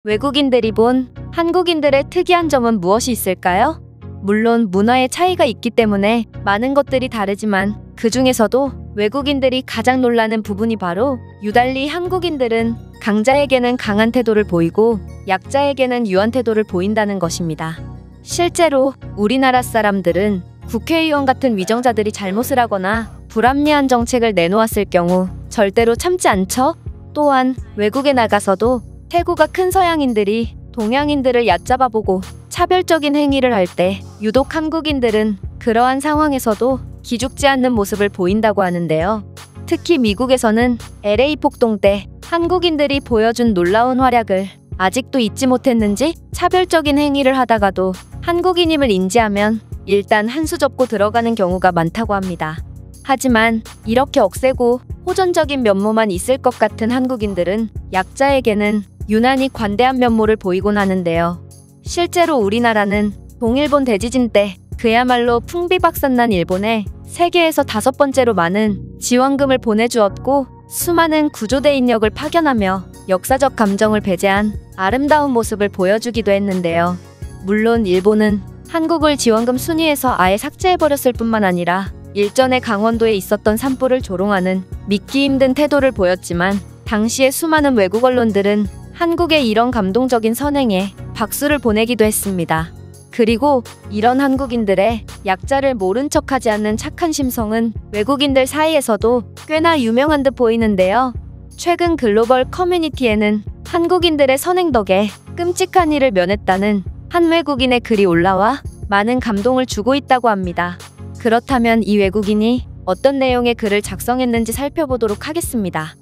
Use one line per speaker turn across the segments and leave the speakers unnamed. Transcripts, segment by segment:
외국인들이 본 한국인들의 특이한 점은 무엇이 있을까요? 물론 문화의 차이가 있기 때문에 많은 것들이 다르지만 그 중에서도 외국인들이 가장 놀라는 부분이 바로 유달리 한국인들은 강자에게는 강한 태도를 보이고 약자에게는 유한 태도를 보인다는 것입니다. 실제로 우리나라 사람들은 국회의원 같은 위정자들이 잘못을 하거나 불합리한 정책을 내놓았을 경우 절대로 참지 않죠. 또한 외국에 나가서도 태고가 큰 서양인들이 동양인들을 얕잡아보고 차별적인 행위를 할 때 유독 한국인들은 그러한 상황에서도 기죽지 않는 모습을 보인다고 하는데요. 특히 미국에서는 LA 폭동 때 한국인들이 보여준 놀라운 활약을 아직도 잊지 못했는지 차별적인 행위를 하다가도 한국인임을 인지하면 일단 한 수 접고 들어가는 경우가 많다고 합니다. 하지만 이렇게 억세고 호전적인 면모만 있을 것 같은 한국인들은 약자에게는 유난히 관대한 면모를 보이곤 하는데요. 실제로 우리나라는 동일본 대지진 때 그야말로 풍비박산난 일본에 세계에서 5번째로 많은 지원금을 보내주었고 수많은 구조대 인력을 파견하며 역사적 감정을 배제한 아름다운 모습을 보여주기도 했는데요. 물론 일본은 한국을 지원금 순위에서 아예 삭제해버렸을 뿐만 아니라 일전에 강원도에 있었던 산불을 조롱하는 믿기 힘든 태도를 보였지만 당시의 수많은 외국 언론들은 한국의 이런 감동적인 선행에 박수를 보내기도 했습니다. 그리고 이런 한국인들의 약자를 모른 척하지 않는 착한 심성은 외국인들 사이에서도 꽤나 유명한 듯 보이는데요. 최근 글로벌 커뮤니티에는 한국인들의 선행 덕에 끔찍한 일을 면했다는 한 외국인의 글이 올라와 많은 감동을 주고 있다고 합니다. 그렇다면 이 외국인이 어떤 내용의 글을 작성했는지 살펴보도록 하겠습니다.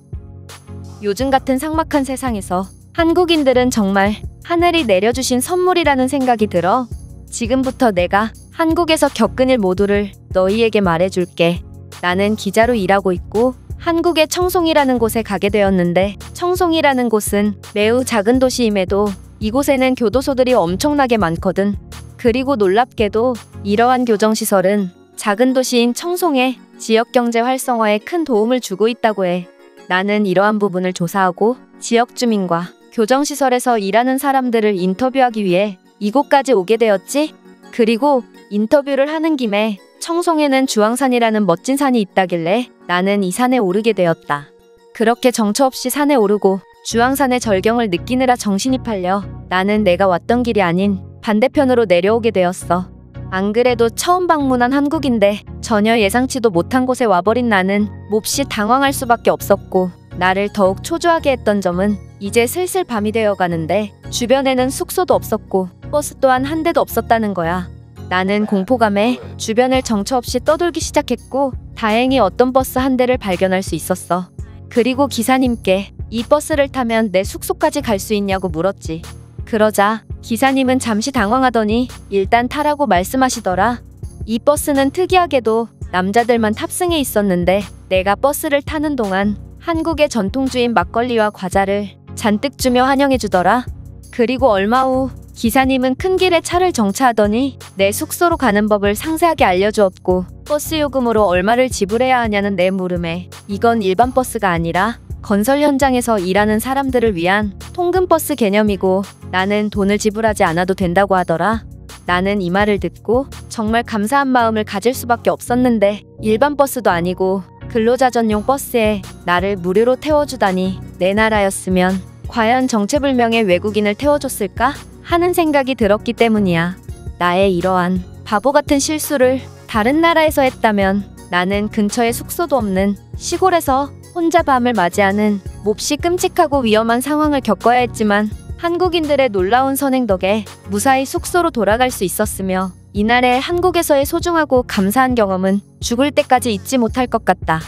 요즘 같은 삭막한 세상에서 한국인들은 정말 하늘이 내려주신 선물이라는 생각이 들어 지금부터 내가 한국에서 겪은 일 모두를 너희에게 말해줄게. 나는 기자로 일하고 있고 한국의 청송이라는 곳에 가게 되었는데 청송이라는 곳은 매우 작은 도시임에도 이곳에는 교도소들이 엄청나게 많거든. 그리고 놀랍게도 이러한 교정시설은 작은 도시인 청송의 지역경제 활성화에 큰 도움을 주고 있다고 해. 나는 이러한 부분을 조사하고 지역 주민과 교정시설에서 일하는 사람들을 인터뷰하기 위해 이곳까지 오게 되었지. 그리고 인터뷰를 하는 김에 청송에는 주황산이라는 멋진 산이 있다길래 나는 이 산에 오르게 되었다. 그렇게 정처 없이 산에 오르고 주황산의 절경을 느끼느라 정신이 팔려 나는 내가 왔던 길이 아닌 반대편으로 내려오게 되었어. 안 그래도 처음 방문한 한국인데 전혀 예상치도 못한 곳에 와버린 나는 몹시 당황할 수밖에 없었고 나를 더욱 초조하게 했던 점은 이제 슬슬 밤이 되어 가는데 주변에는 숙소도 없었고 버스 또한 한 대도 없었다는 거야. 나는 공포감에 주변을 정처 없이 떠돌기 시작했고 다행히 어떤 버스 한 대를 발견할 수 있었어. 그리고 기사님께 이 버스를 타면 내 숙소까지 갈 수 있냐고 물었지. 그러자 기사님은 잠시 당황하더니 일단 타라고 말씀하시더라. 이 버스는 특이하게도 남자들만 탑승해 있었는데 내가 버스를 타는 동안 한국의 전통주인 막걸리와 과자를 잔뜩 주며 환영해주더라. 그리고 얼마 후 기사님은 큰 길에 차를 정차하더니 내 숙소로 가는 법을 상세하게 알려주었고 버스 요금으로 얼마를 지불해야 하냐는 내 물음에 이건 일반 버스가 아니라 건설 현장에서 일하는 사람들을 위한 통근버스 개념이고 나는 돈을 지불하지 않아도 된다고 하더라. 나는 이 말을 듣고 정말 감사한 마음을 가질 수밖에 없었는데 일반 버스도 아니고 근로자 전용 버스에 나를 무료로 태워주다니 내 나라였으면 과연 정체불명의 외국인을 태워줬을까 하는 생각이 들었기 때문이야. 나의 이러한 바보 같은 실수를 다른 나라에서 했다면 나는 근처에 숙소도 없는 시골에서 혼자 밤을 맞이하는 몹시 끔찍하고 위험한 상황을 겪어야 했지만 한국인들의 놀라운 선행 덕에 무사히 숙소로 돌아갈 수 있었으며 이날의 한국에서의 소중하고 감사한 경험은 죽을 때까지 잊지 못할 것 같다.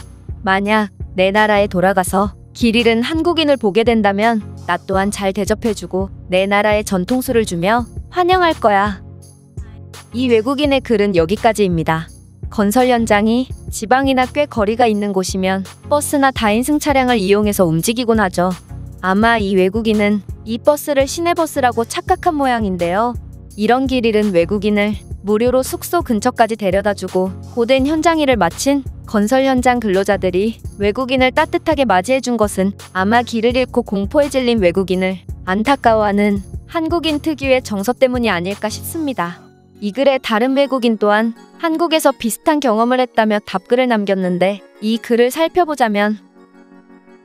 만약 내 나라에 돌아가서 길 잃은 한국인을 보게 된다면 나 또한 잘 대접해주고 내 나라의 전통술을 주며 환영할 거야. 이 외국인의 글은 여기까지입니다. 건설 현장이 지방이나 꽤 거리가 있는 곳이면 버스나 다인승 차량을 이용해서 움직이곤 하죠. 아마 이 외국인은 이 버스를 시내버스라고 착각한 모양인데요. 이런 길 잃은 외국인을 무료로 숙소 근처까지 데려다주고 고된 현장 일을 마친 건설 현장 근로자들이 외국인을 따뜻하게 맞이해준 것은 아마 길을 잃고 공포에 질린 외국인을 안타까워하는 한국인 특유의 정서 때문이 아닐까 싶습니다. 이 글에 다른 외국인 또한 한국에서 비슷한 경험을 했다며 답글을 남겼는데, 이 글을 살펴보자면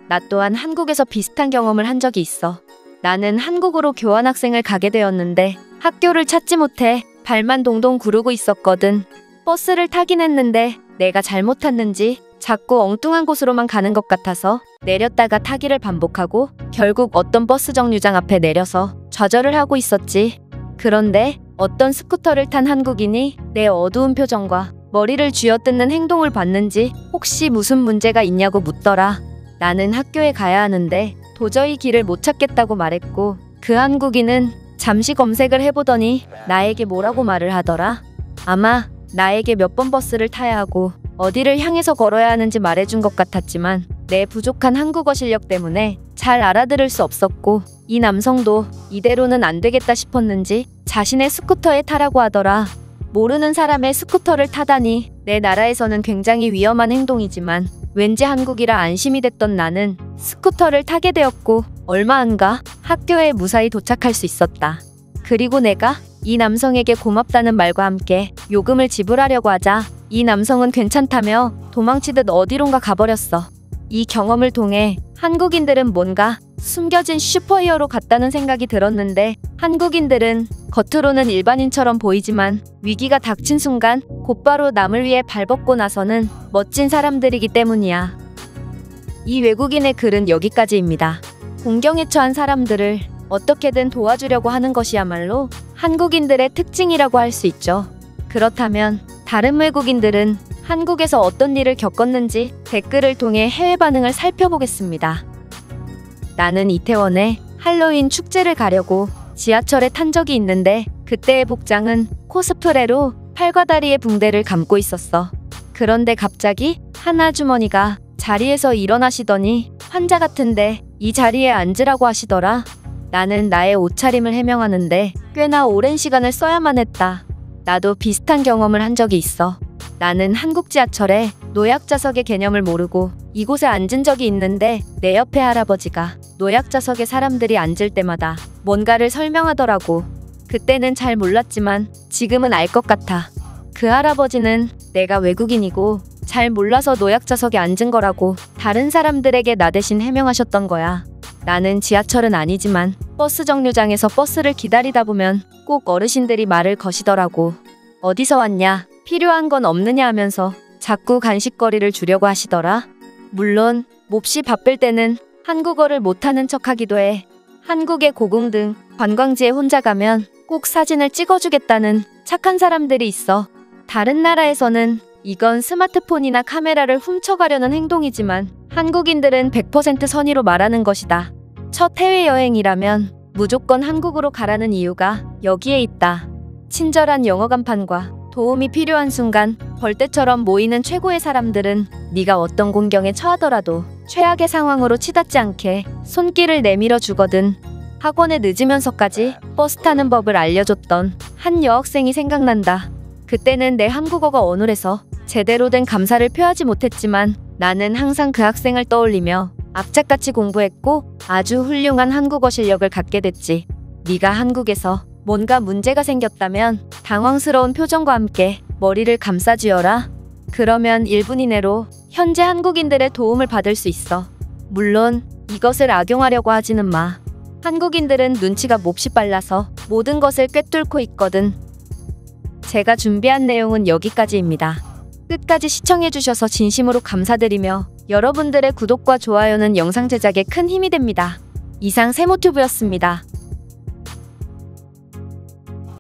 나 또한 한국에서 비슷한 경험을 한 적이 있어. 나는 한국으로 교환학생을 가게 되었는데 학교를 찾지 못해 발만 동동 구르고 있었거든. 버스를 타긴 했는데 내가 잘못 탔는지 자꾸 엉뚱한 곳으로만 가는 것 같아서 내렸다가 타기를 반복하고 결국 어떤 버스 정류장 앞에 내려서 좌절을 하고 있었지. 그런데 어떤 스쿠터를 탄 한국인이 내 어두운 표정과 머리를 쥐어뜯는 행동을 봤는지 혹시 무슨 문제가 있냐고 묻더라. 나는 학교에 가야 하는데 도저히 길을 못 찾겠다고 말했고, 그 한국인은 잠시 검색을 해보더니 나에게 뭐라고 말을 하더라. 아마 나에게 몇 번 버스를 타야 하고 어디를 향해서 걸어야 하는지 말해준 것 같았지만 내 부족한 한국어 실력 때문에 잘 알아들을 수 없었고, 이 남성도 이대로는 안 되겠다 싶었는지 자신의 스쿠터에 타라고 하더라. 모르는 사람의 스쿠터를 타다니 내 나라에서는 굉장히 위험한 행동이지만 왠지 한국이라 안심이 됐던 나는 스쿠터를 타게 되었고, 얼마 안 가 학교에 무사히 도착할 수 있었다. 그리고 내가 이 남성에게 고맙다는 말과 함께 요금을 지불하려고 하자 이 남성은 괜찮다며 도망치듯 어디론가 가버렸어. 이 경험을 통해 한국인들은 뭔가 숨겨진 슈퍼히어로 같다는 생각이 들었는데, 한국인들은 겉으로는 일반인처럼 보이지만 위기가 닥친 순간 곧바로 남을 위해 발벗고 나서는 멋진 사람들이기 때문이야. 이 외국인의 글은 여기까지입니다. 공경에 처한 사람들을 어떻게든 도와주려고 하는 것이야말로 한국인들의 특징이라고 할 수 있죠. 그렇다면 다른 외국인들은 한국에서 어떤 일을 겪었는지 댓글을 통해 해외 반응을 살펴보겠습니다. 나는 이태원에 할로윈 축제를 가려고 지하철에 탄 적이 있는데 그때의 복장은 코스프레로 팔과 다리에 붕대를 감고 있었어. 그런데 갑자기 한 아주머니가 자리에서 일어나시더니 환자 같은데 이 자리에 앉으라고 하시더라. 나는 나의 옷차림을 해명하는데 꽤나 오랜 시간을 써야만 했다. 나도 비슷한 경험을 한 적이 있어. 나는 한국 지하철에 노약자석의 개념을 모르고 이곳에 앉은 적이 있는데 내 옆에 할아버지가 노약자석에 사람들이 앉을 때마다 뭔가를 설명하더라고. 그때는 잘 몰랐지만 지금은 알 것 같아. 그 할아버지는 내가 외국인이고 잘 몰라서 노약자석에 앉은 거라고 다른 사람들에게 나 대신 해명하셨던 거야. 나는 지하철은 아니지만 버스 정류장에서 버스를 기다리다 보면 꼭 어르신들이 말을 거시더라고. 어디서 왔냐? 필요한 건 없느냐 하면서 자꾸 간식거리를 주려고 하시더라. 물론 몹시 바쁠 때는 한국어를 못하는 척하기도 해. 한국의 고궁 등 관광지에 혼자 가면 꼭 사진을 찍어주겠다는 착한 사람들이 있어. 다른 나라에서는 이건 스마트폰이나 카메라를 훔쳐가려는 행동이지만 한국인들은 100% 선의로 말하는 것이다. 첫 해외여행이라면 무조건 한국으로 가라는 이유가 여기에 있다. 친절한 영어 간판과 도움이 필요한 순간 벌떼처럼 모이는 최고의 사람들은 네가 어떤 공경에 처하더라도 최악의 상황으로 치닫지 않게 손길을 내밀어 주거든. 학원에 늦으면서까지 버스 타는 법을 알려줬던 한 여학생이 생각난다. 그때는 내 한국어가 어눌해서 제대로 된 감사를 표하지 못했지만 나는 항상 그 학생을 떠올리며 악착같이 공부했고 아주 훌륭한 한국어 실력을 갖게 됐지. 네가 한국에서 뭔가 문제가 생겼다면 당황스러운 표정과 함께 머리를 감싸주어라. 그러면 1분 이내로 현재 한국인들의 도움을 받을 수 있어. 물론 이것을 악용하려고 하지는 마. 한국인들은 눈치가 몹시 빨라서 모든 것을 꿰뚫고 있거든. 제가 준비한 내용은 여기까지입니다. 끝까지 시청해주셔서 진심으로 감사드리며 여러분들의 구독과 좋아요는 영상 제작에 큰 힘이 됩니다. 이상 세모튜브였습니다.